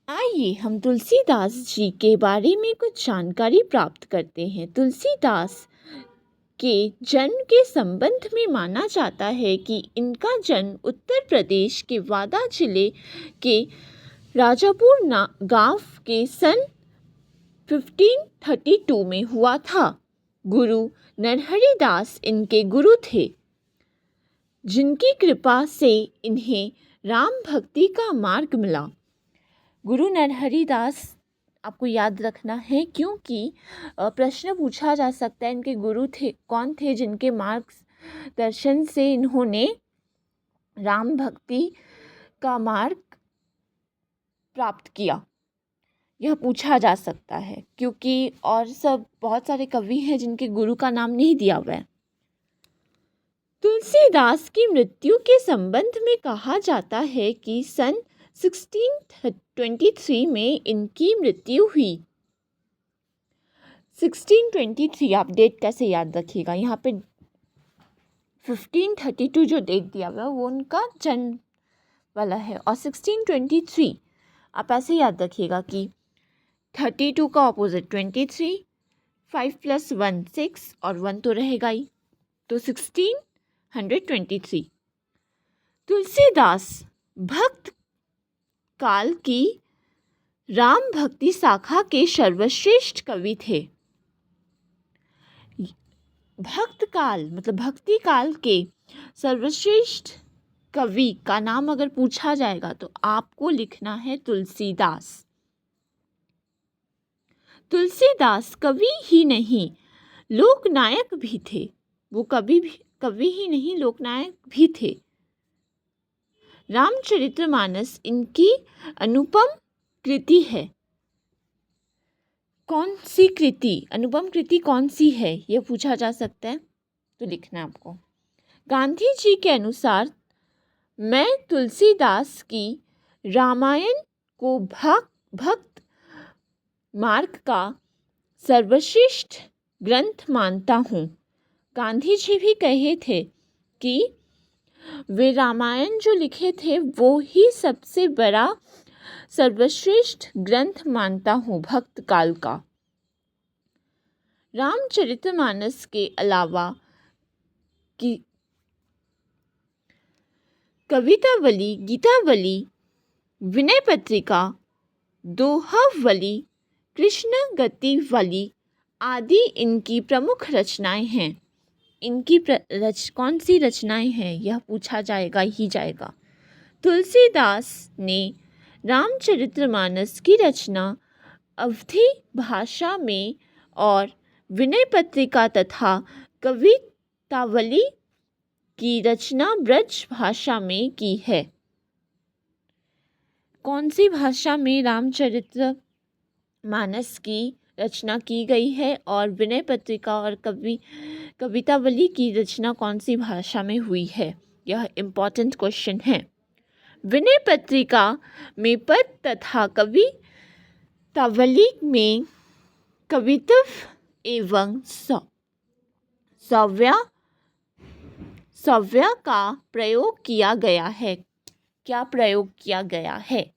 आइए हम तुलसीदास जी के बारे में कुछ जानकारी प्राप्त करते हैं। तुलसीदास के जन्म के संबंध में माना जाता है कि इनका जन्म उत्तर प्रदेश के वादा जिले के राजापुर गांव के सन 1532 में हुआ था। गुरु नरहरि दास इनके गुरु थे, जिनकी कृपा से इन्हें राम भक्ति का मार्ग मिला। गुरु नरहरि दास आपको याद रखना है, क्योंकि प्रश्न पूछा जा सकता है इनके गुरु थे कौन थे, जिनके मार्गदर्शन से इन्होंने राम भक्ति का मार्ग प्राप्त किया। यह पूछा जा सकता है, क्योंकि और सब बहुत सारे कवि हैं जिनके गुरु का नाम नहीं दिया हुआ है। तुलसीदास की मृत्यु के संबंध में कहा जाता है कि सन 1623 में इनकी मृत्यु हुई। 1623 आप डेट कैसे याद रखिएगा, यहाँ पे 1532 जो डेट दिया हुआ है वो उनका जन्म वाला है, और 1623 आप ऐसे याद रखिएगा कि 32 का ऑपोजिट 23, 5 + 1 6 और 1 तो रहेगा ही, तो 1623। तुलसीदास भक्त काल की राम भक्ति शाखा के सर्वश्रेष्ठ कवि थे। भक्त काल मतलब भक्ति काल के सर्वश्रेष्ठ कवि का नाम अगर पूछा जाएगा तो आपको लिखना है तुलसीदास। तुलसीदास कवि ही नहीं लोकनायक भी थे। वो कवि ही नहीं लोकनायक भी थे। रामचरितमानस इनकी अनुपम कृति है। कौन सी कृति, अनुपम कृति कौन सी है, यह पूछा जा सकता है, तो लिखना है आपको। गांधी जी के अनुसार मैं तुलसीदास की रामायण को भक्त मार्ग का सर्वश्रेष्ठ ग्रंथ मानता हूँ। गांधी जी भी कहे थे कि वे रामायण जो लिखे थे वो ही सबसे बड़ा सर्वश्रेष्ठ ग्रंथ मानता हूँ भक्त काल का। रामचरितमानस के अलावा की कवितावली, गीतावली, विनय पत्रिका, दोहावली, कृष्ण गीतावली आदि इनकी प्रमुख रचनाएं हैं। इनकी कौन सी रचनाएं हैं यह पूछा जाएगा ही जाएगा। तुलसीदास ने रामचरितमानस की रचना अवधी भाषा में और विनय पत्रिका तथा कवितावली की रचना ब्रज भाषा में की है। कौन सी भाषा में रामचरितमानस की रचना की गई है और विनय पत्रिका और कवितावली की रचना कौन सी भाषा में हुई है, यह इम्पॉर्टेंट क्वेश्चन है। विनय पत्रिका में पद तथा कवितावली में कवित्व एवं सव्या का प्रयोग किया गया है। क्या प्रयोग किया गया है?